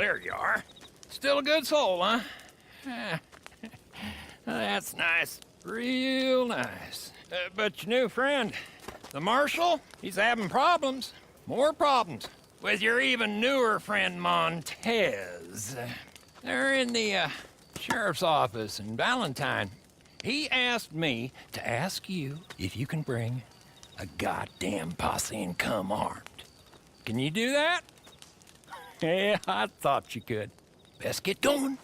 there you are. Still a good soul, huh? That's nice. Real nice. But your new friend, the Marshal, he's having problems. More problems. With your even newer friend, Montez. They're in the, sheriff's office in Valentine. He asked me to ask you if you can bring a goddamn posse and come armed. Can you do that? Yeah, I thought you could. Best get going.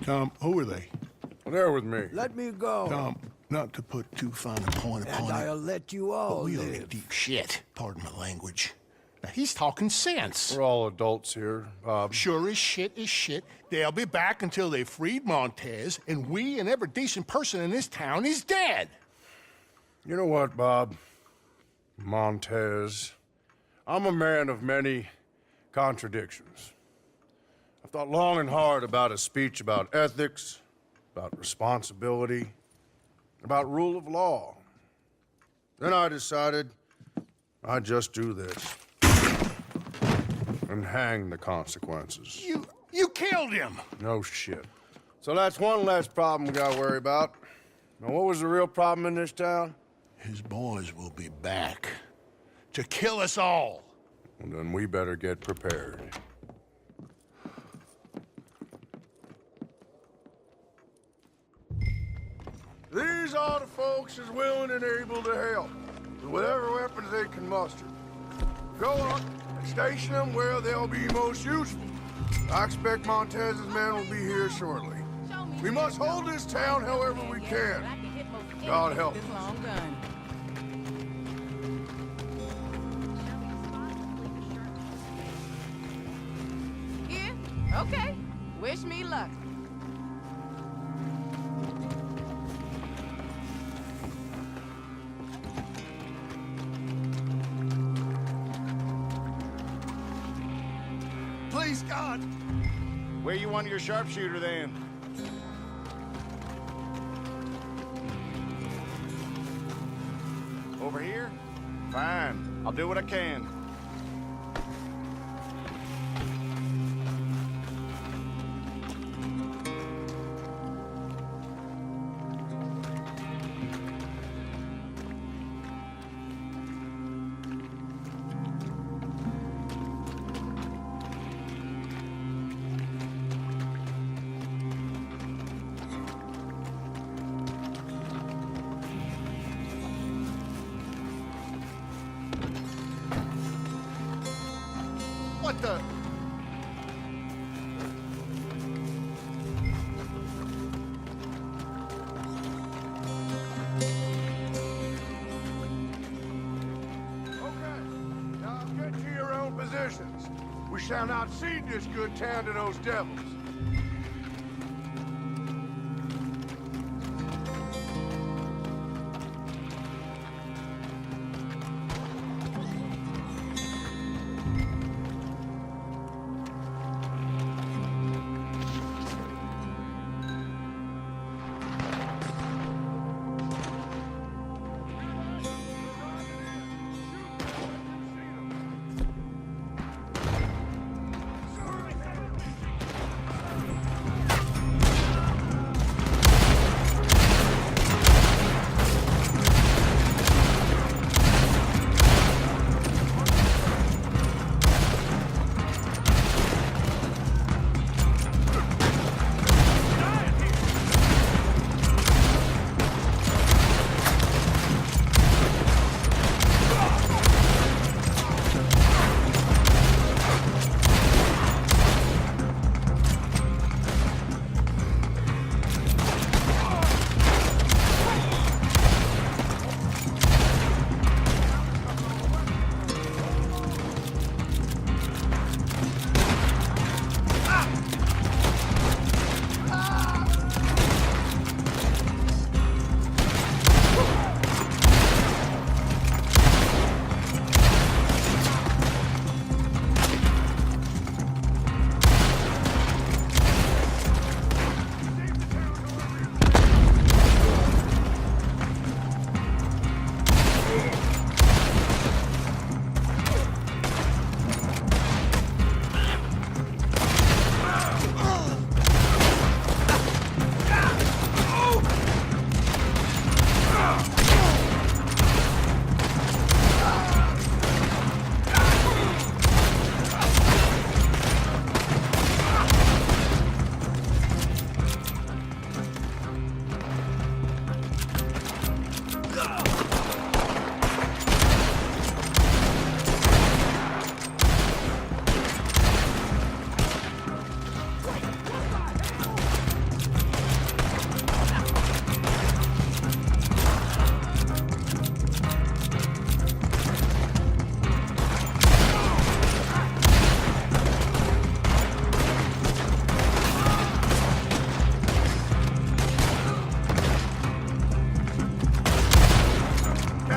Tom, who are they? They're with me. Let me go. Tom, not to put too fine a point upon And I'll it, let you all but we are in live. deep shit. Pardon my language. Now, he's talking sense. We're all adults here, Bob. Sure as shit is shit. They'll be back until they freed Montez, and we and every decent person in this town is dead. You know what, Bob? Montez. I'm a man of many contradictions. I've thought long and hard about a speech about ethics, about responsibility, about rule of law. Then I decided I'd just do this and hang the consequences. You killed him! No shit. So that's one less problem we gotta worry about. Now, what was the real problem in this town? His boys will be back to kill us all. Well, then we better get prepared. These are the folks as willing and able to help, with whatever weapons they can muster. Go up and station them where they'll be most useful. I expect Montez's men will be here shortly. We must hold this town however we can. God help us. Here? Okay. Wish me luck. Please, God. Where you want your sharpshooter, then? Over here? Fine. I'll do what I can. What the? Okay, now get to your own positions. We shall not cede this good town to those devils.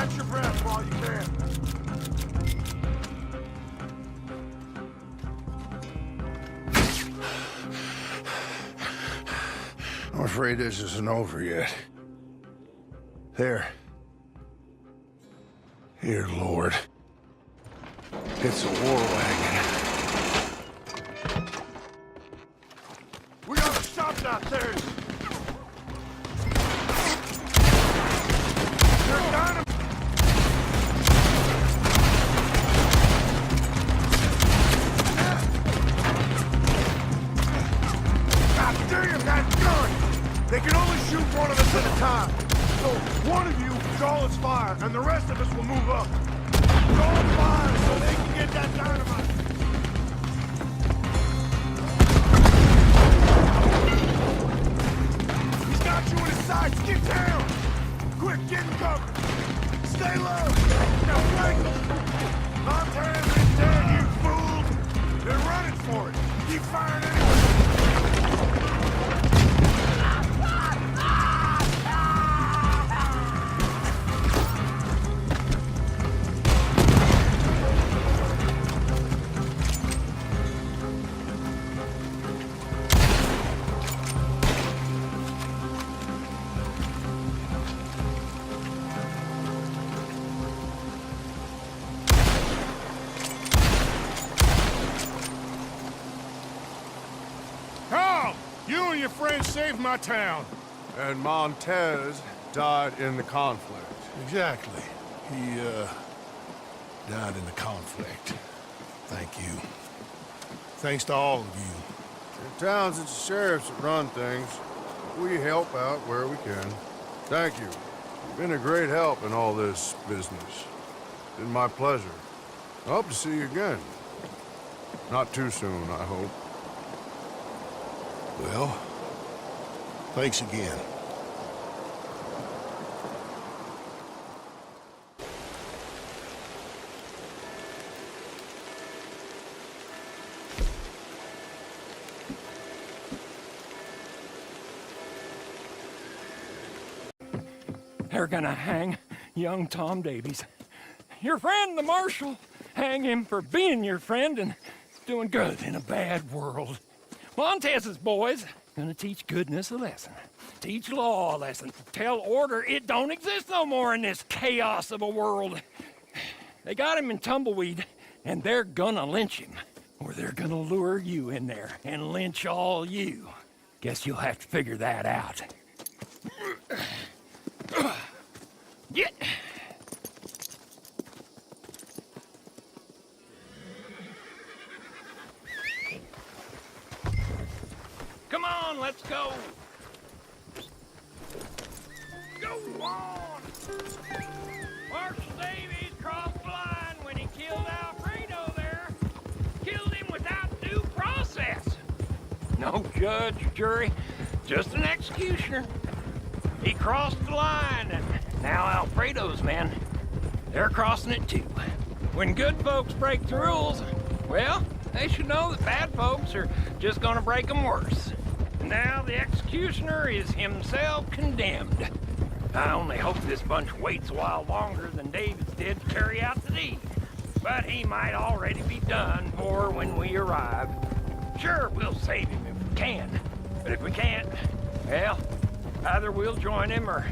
Catch your breath while you can. I'm afraid this isn't over yet. There. Here, Lord. It's a war wagon. We gotta stop that thing! They're dynamite! God damn that gun! They can only shoot one of us at a time. So one of you call its fire, and the rest of us will move up. Call its fire so they can get that dynamite. He's got you in his sights. Get down! Quick, get in cover. Stay low. Now flank them. Montana's in dead, you fool. They're running for it. Keep firing anyway. You and your friends saved my town. And Montez died in the conflict. Exactly. He, died in the conflict. Thank you. Thanks to all of you. In towns, it's the sheriffs that run things. We help out where we can. Thank you. You've been a great help in all this business. It's been my pleasure. I hope to see you again. Not too soon, I hope. Well, thanks again. They're gonna hang young Tom Davies. Your friend, the marshal. Hang him for being your friend and doing good in a bad world. Montez's boys gonna teach goodness a lesson. Teach law a lesson. Tell order it don't exist no more in this chaos of a world. They got him in tumbleweed, and they're gonna lynch him. Or they're gonna lure you in there and lynch all you. Guess you'll have to figure that out. Get! Come on, let's go! Go on! Marshal Davies crossed the line when he killed Alfredo there. Killed him without due process. No judge, jury, just an executioner. He crossed the line, and now Alfredo's men, they're crossing it too. When good folks break the rules, well, they should know that bad folks are just gonna break them worse. Now the executioner is himself condemned. I only hope this bunch waits a while longer than Davids did to carry out the deed. But he might already be done for when we arrive. Sure, we'll save him if we can. But if we can't, well, either we'll join him or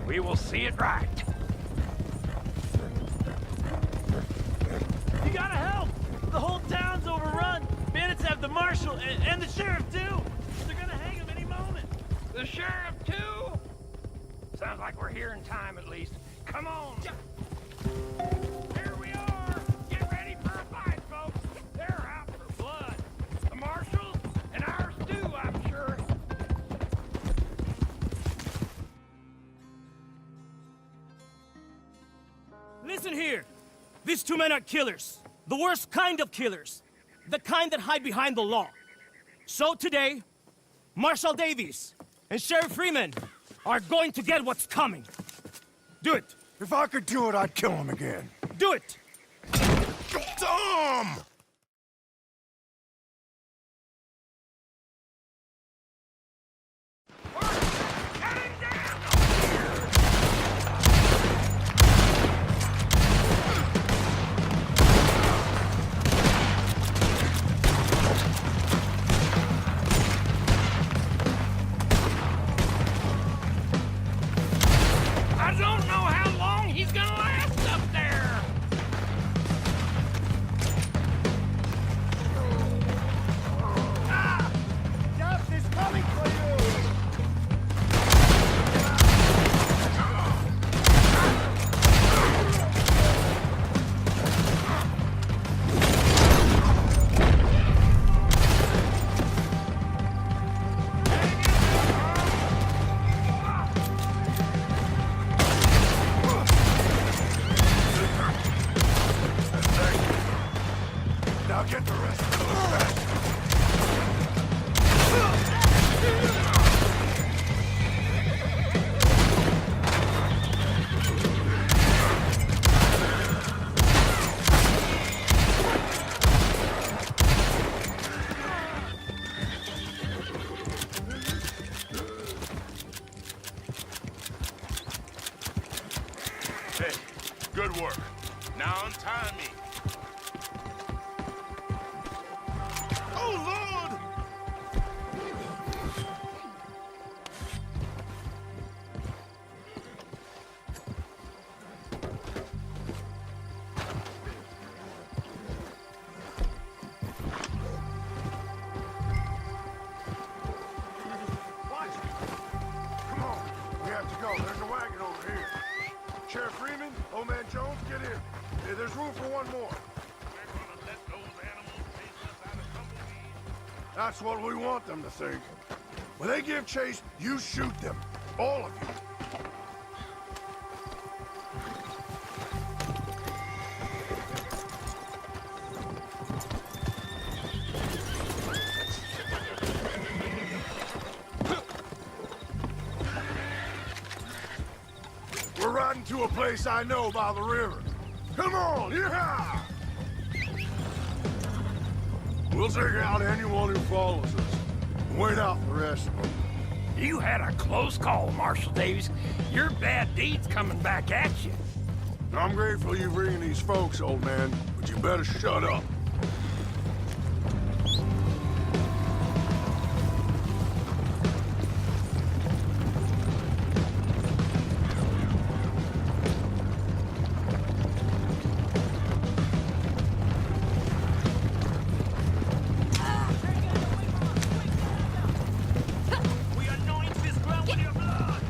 we will see it right. You gotta help! The whole town's overrun! Bandits have the marshal and the sheriff too! They're gonna hang him any moment! The sheriff too? Sounds like we're here in time at least. Come on! Here we are! Get ready for a fight, folks! They're out for blood. The marshals and ours too, I'm sure. Listen here! These two men are killers. The worst kind of killers. The kind that hide behind the law. So today, Marshal Davies and Sheriff Freeman are going to get what's coming. Do it! If I could do it, I'd kill him again. Do it! Tom! gonna last up there? Jeff is coming for you! Now get the rest of those bastards. Hey, good work. Now untie me. Oh, Lord! Watch it! Come on, we have to go. There's a wagon over here. Sheriff Freeman, Old Man Jones, get in. There's room for one more. We're gonna let those animals chase us out of tumbleweed. That's what we want them to think. When they give chase, you shoot them. All of you. We're riding to a place I know by the river. Come on, yeah! We'll take out anyone who follows us. Wait out the rest of them. You had a close call, Marshal Davies. Your bad deeds coming back at you. I'm grateful you bringing these folks, old man, but you better shut up. We anoint this ground with your blood!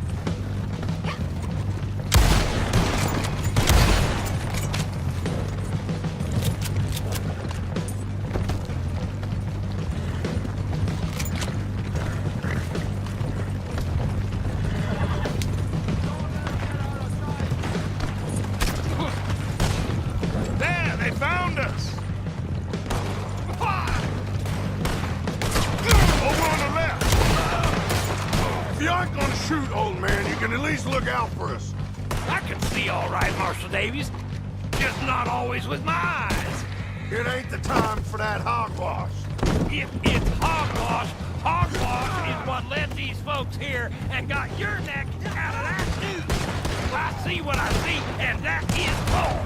There, they found us! Over on the left! If you aren't gonna shoot, old man, you can at least look out for us. I can see all right, Marshal Davies. Just not always with my eyes. It ain't the time for that hogwash. If it's hogwash, hogwash is what led these folks here and got your neck out of that noose. I see what I see, and that is wrong.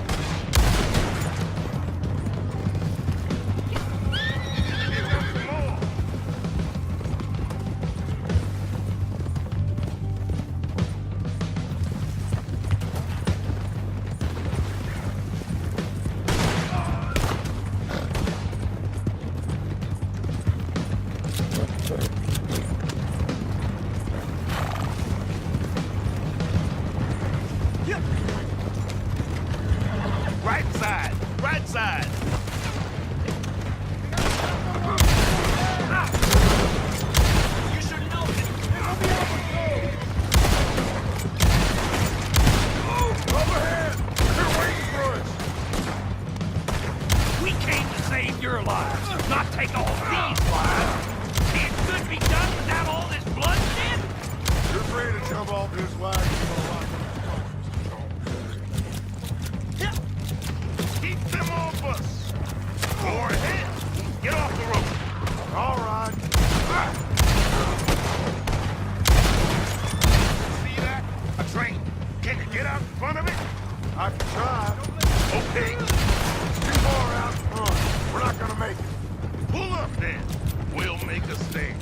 Right side! Right side! You should know it! Overhead! They're waiting for us! We came to save your lives, not take all these lives. It could be done without all this bloodshed. You're free to jump off this wagon. Keep them off us! Go ahead! Get off the road! All right. See that? A train! Can you get out in front of it? I can try. Okay. It's too far out in front. We're not gonna make it. Pull up then! We'll make a stand.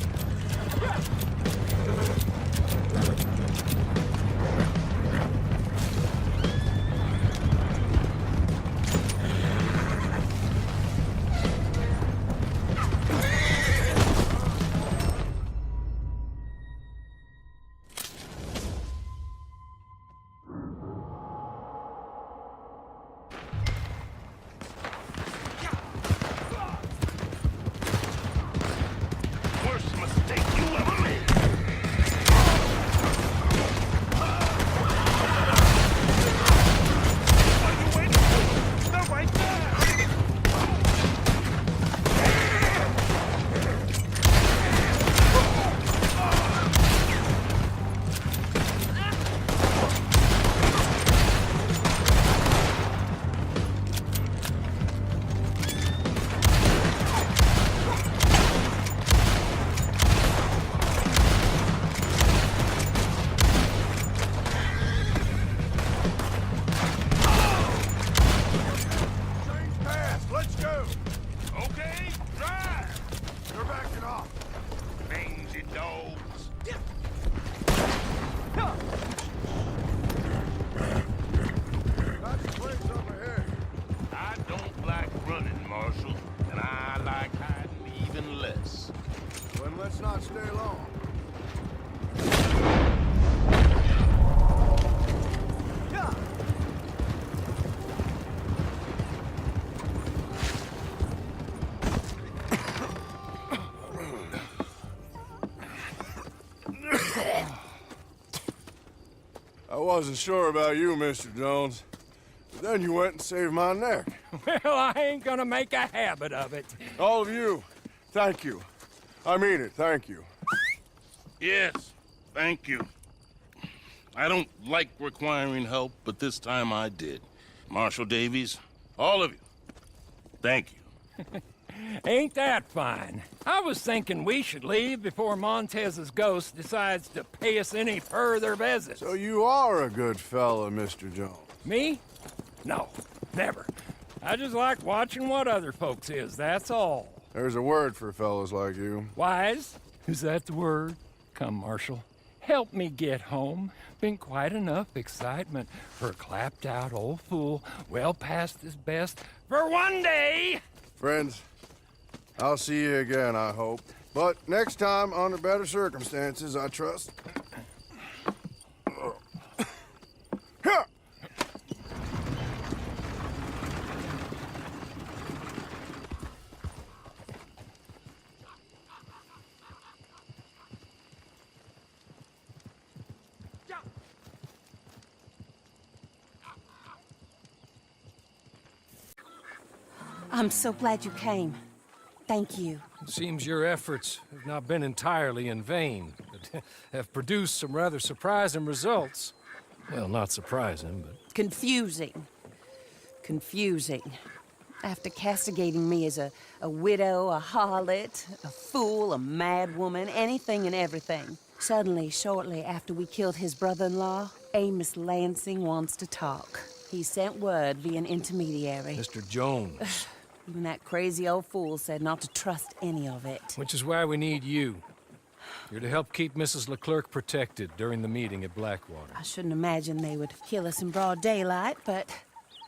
wasn't sure about you, Mr. Jones. But then you went and saved my neck. Well, I ain't gonna make a habit of it. All of you, thank you. I mean it, thank you. Yes, thank you. I don't like requiring help, but this time I did. Marshal Davies, all of you, thank you. Ain't that fine? I was thinking we should leave before Montez's ghost decides to pay us any further visits. So you are a good fella, Mr. Jones. Me? No, never. I just like watching what other folks is, that's all. There's a word for fellas like you. Wise? Is that the word? Come, Marshal. Help me get home. Been quite enough excitement for a clapped-out old fool well past his best for one day. Friends, I'll see you again, I hope. But next time, under better circumstances, I trust. I'm so glad you came. Thank you. It seems your efforts have not been entirely in vain, but have produced some rather surprising results. Well, not surprising, but... Confusing. Confusing. After castigating me as a widow, a harlot, a fool, a mad woman, anything and everything, suddenly, shortly after we killed his brother-in-law, Amos Lansing wants to talk. He sent word via an intermediary. Mr. Jones. Even that crazy old fool said not to trust any of it. Which is why we need you. You're to help keep Mrs. Leclerc protected during the meeting at Blackwater. I shouldn't imagine they would kill us in broad daylight, but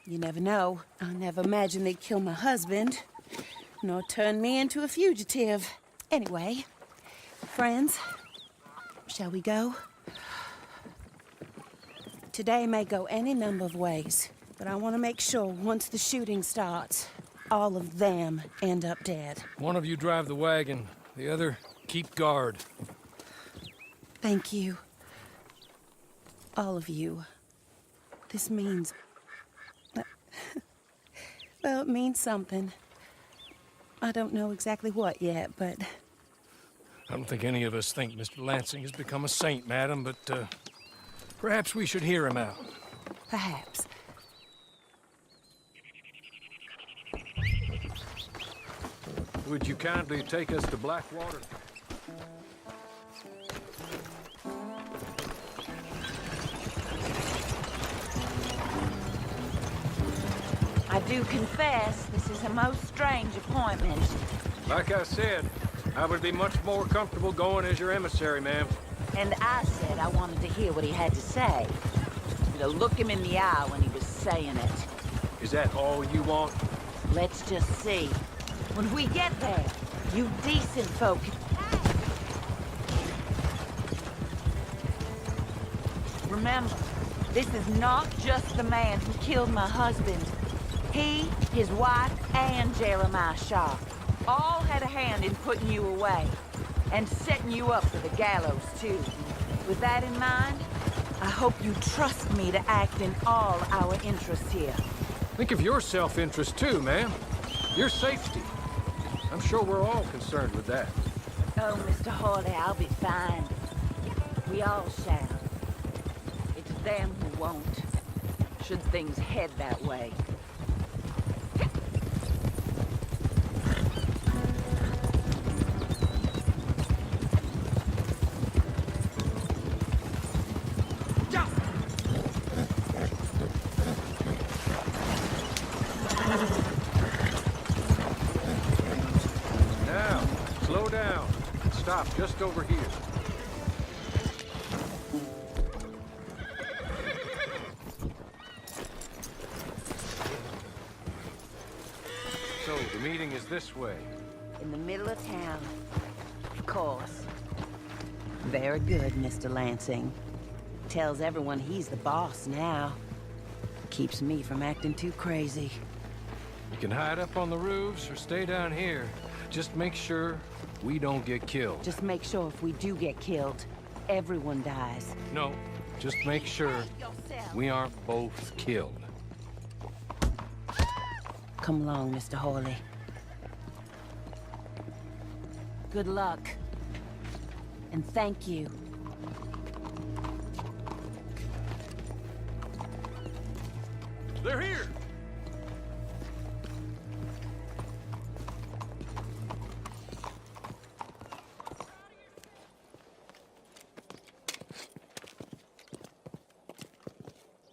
you never know. I never imagined they'd kill my husband, nor turn me into a fugitive. Anyway, friends, shall we go? Today may go any number of ways, but I want to make sure once the shooting starts, all of them end up dead. One of you drive the wagon, the other keep guard. Thank you. All of you. This means... well, it means something. I don't know exactly what yet, but... I don't think any of us think Mr. Lansing has become a saint, madam, but perhaps we should hear him out. Perhaps. Would you kindly take us to Blackwater? I do confess, this is a most strange appointment. Like I said, I would be much more comfortable going as your emissary, ma'am. And I said I wanted to hear what he had to say. To look him in the eye when he was saying it. Is that all you want? Let's just see. When we get there, you decent folk... Remember, this is not just the man who killed my husband. He, his wife, and Jeremiah Sharp all had a hand in putting you away. And setting you up for the gallows, too. With that in mind, I hope you trust me to act in all our interests here. Think of your self-interest, too, ma'am. Your safety. I'm sure we're all concerned with that. Oh, Mr. Hawley, I'll be fine. We all shall. It's them who won't, should things head that way. Now, slow down. Stop just over here. So, the meeting is this way. In the middle of town. Of course. Very good, Mr. Lansing. Tells everyone he's the boss now. Keeps me from acting too crazy. You can hide up on the roofs or stay down here. Just make sure we don't get killed. Just make sure if we do get killed, everyone dies. No, Just make sure we aren't both killed. Come along, Mr. Hawley. Good luck. And thank you. They're here!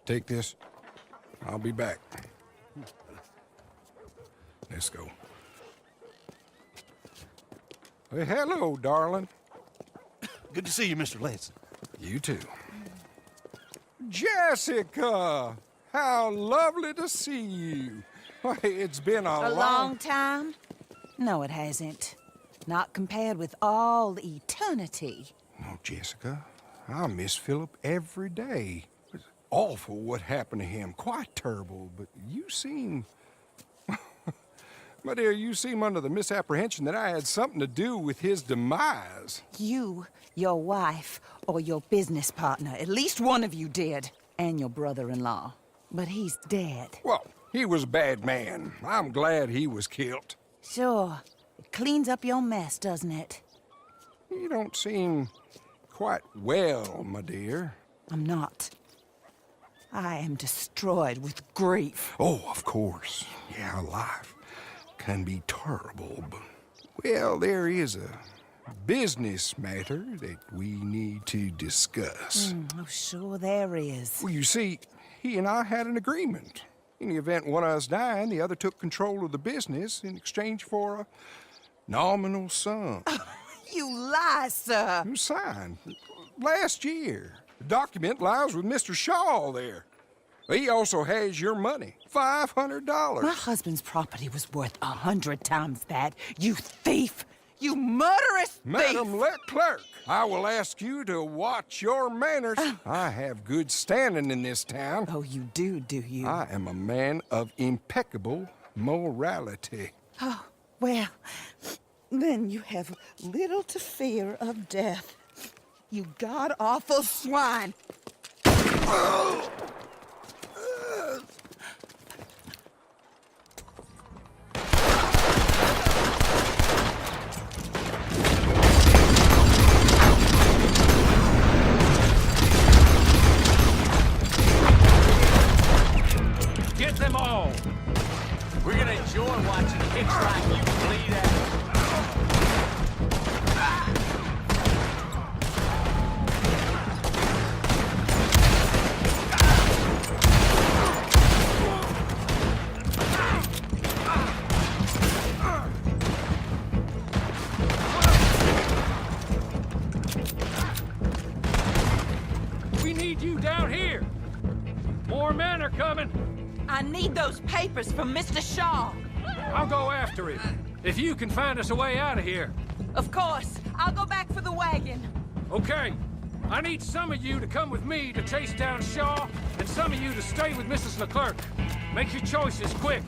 Take this. I'll be back. Let's go. Hey, hello, darling. Good to see you, Mr. Lansing. You too. Jessica! How lovely to see you. Why, it's been A long time? No, it hasn't. Not compared with all eternity. Oh, Jessica, I miss Philip every day. It's awful what happened to him. Quite terrible, but you seem... My dear, you seem under the misapprehension that I had something to do with his demise. You, your wife, or your business partner, at least one of you did. And your brother-in-law. But he's dead. Well, he was a bad man. I'm glad he was killed. Sure. It cleans up your mess, doesn't it? You don't seem quite well, my dear. I'm not. I am destroyed with grief. Oh, of course. Yeah, life can be terrible, but... Well, there is a business matter that we need to discuss. Oh, sure there is. Well, you see, he and I had an agreement. In the event one of us died, the other took control of the business in exchange for a nominal sum. You lie, sir. You signed last year. The document lies with Mr. Shaw there. He also has your money, $500. My husband's property was worth 100 times that. You thief! You murderous thief! Madam Leclerc, I will ask you to watch your manners. I have good standing in this town. Oh, you do you? I am a man of impeccable morality. Oh, well, then you have little to fear of death. You god-awful swine! Get them all! We're gonna enjoy watching kicks like you bleed out. We need you down here! More men are coming! I need those papers from Mr. Shaw. I'll go after him. If you can find us a way out of here. Of course. I'll go back for the wagon. Okay. I need some of you to come with me to chase down Shaw, and some of you to stay with Mrs. Leclerc. Make your choices quick.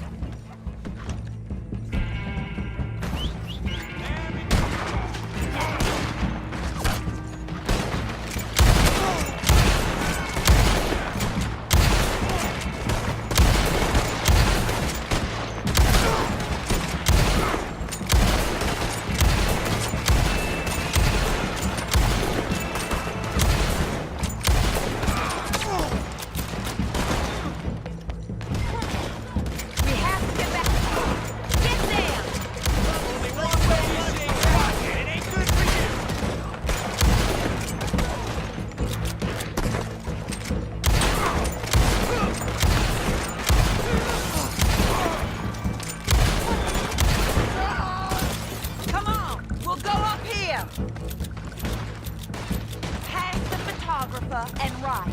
And right.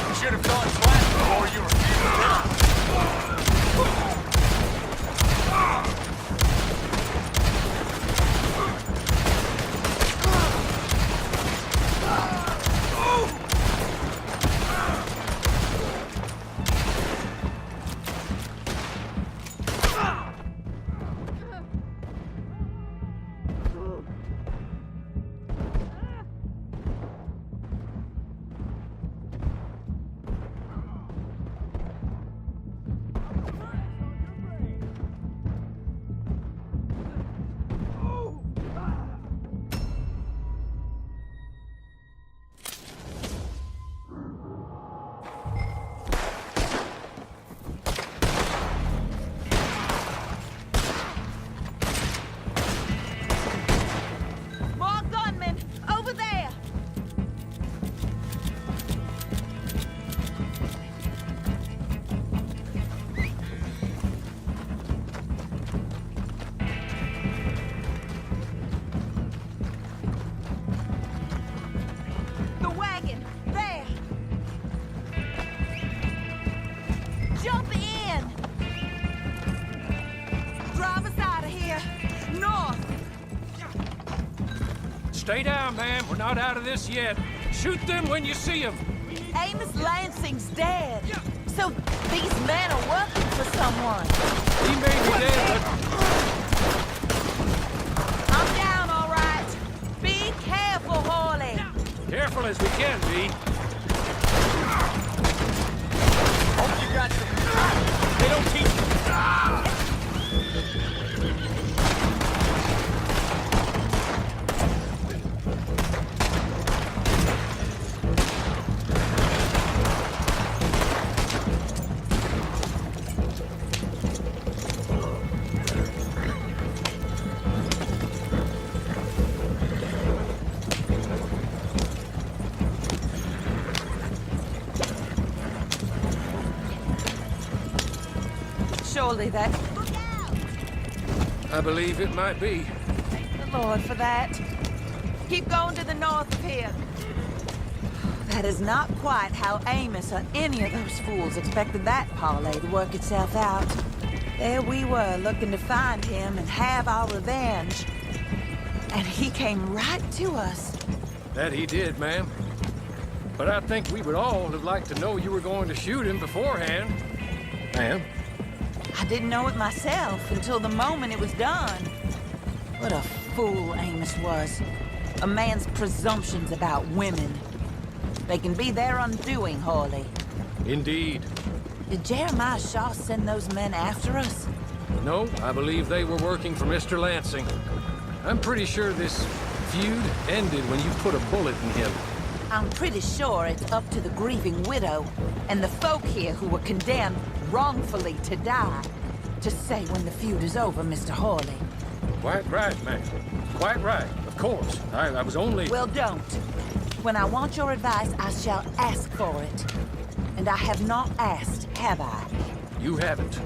You should have gone flat before you were stay down, ma'am. We're not out of this yet. Shoot them when you see them. Amos Lansing's dead. So these men are working for someone. He may be dead, I'm down, all right. Be careful, Hawley. but careful as we can be. Hope you got some. They don't teach you. Surely that... I believe it might be. Thank the Lord for that. Keep going to the north of here. That is not quite how Amos or any of those fools expected that parlay to work itself out. There we were, looking to find him and have our revenge. And he came right to us. That he did, ma'am. But I think we would all have liked to know you were going to shoot him beforehand. Ma'am? I didn't know it myself until the moment it was done. What a fool Amos was. A man's presumptions about women. They can be their undoing, Hawley. Indeed. Did Jeremiah Shaw send those men after us? No, I believe they were working for Mr. Lansing. I'm pretty sure this feud ended when you put a bullet in him. I'm pretty sure it's up to the grieving widow and the folk here who were condemned wrongfully to die to say when the feud is over, Mr. Hawley. Quite right, ma'am. Quite right, of course. I was only... Well, don't. When I want your advice, I shall ask for it. And I have not asked, have I? You haven't.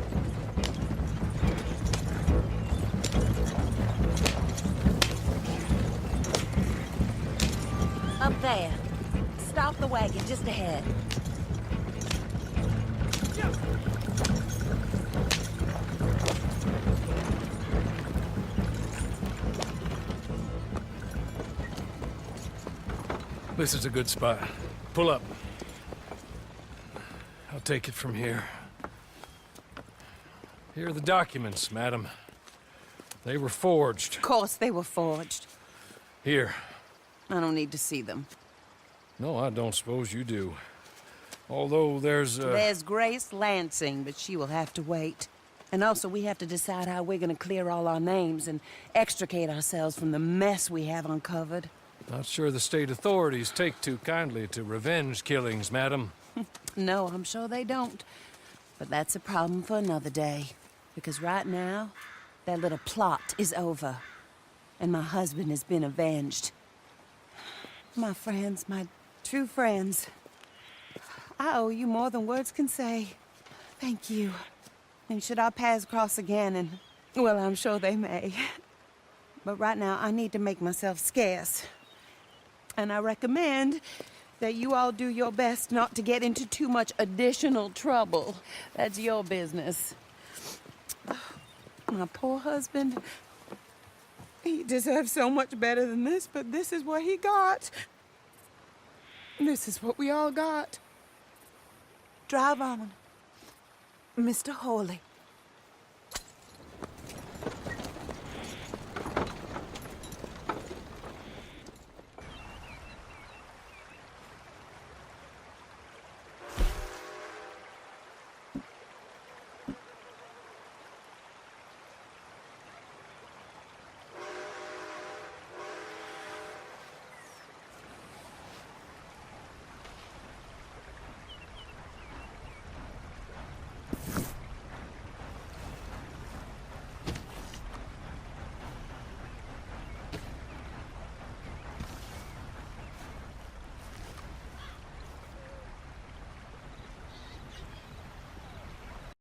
Up there. Stop the wagon just ahead. This is a good spot. Pull up. I'll take it from here. Here are the documents, madam. They were forged. Of course they were forged. Here. I don't need to see them. No, I don't suppose you do. Although There's Grace Lansing, but she will have to wait. And also, we have to decide how we're gonna clear all our names and extricate ourselves from the mess we have uncovered. Not sure the state authorities take too kindly to revenge killings, madam. No, I'm sure they don't. But that's a problem for another day. Because right now, that little plot is over. And my husband has been avenged. My friends, my true friends. I owe you more than words can say. Thank you. And should our paths cross again, and... well, I'm sure they may. But right now, I need to make myself scarce. And I recommend that you all do your best not to get into too much additional trouble. That's your business. My poor husband, he deserves so much better than this, but this is what he got. This is what we all got. Drive on, Mr. Hawley.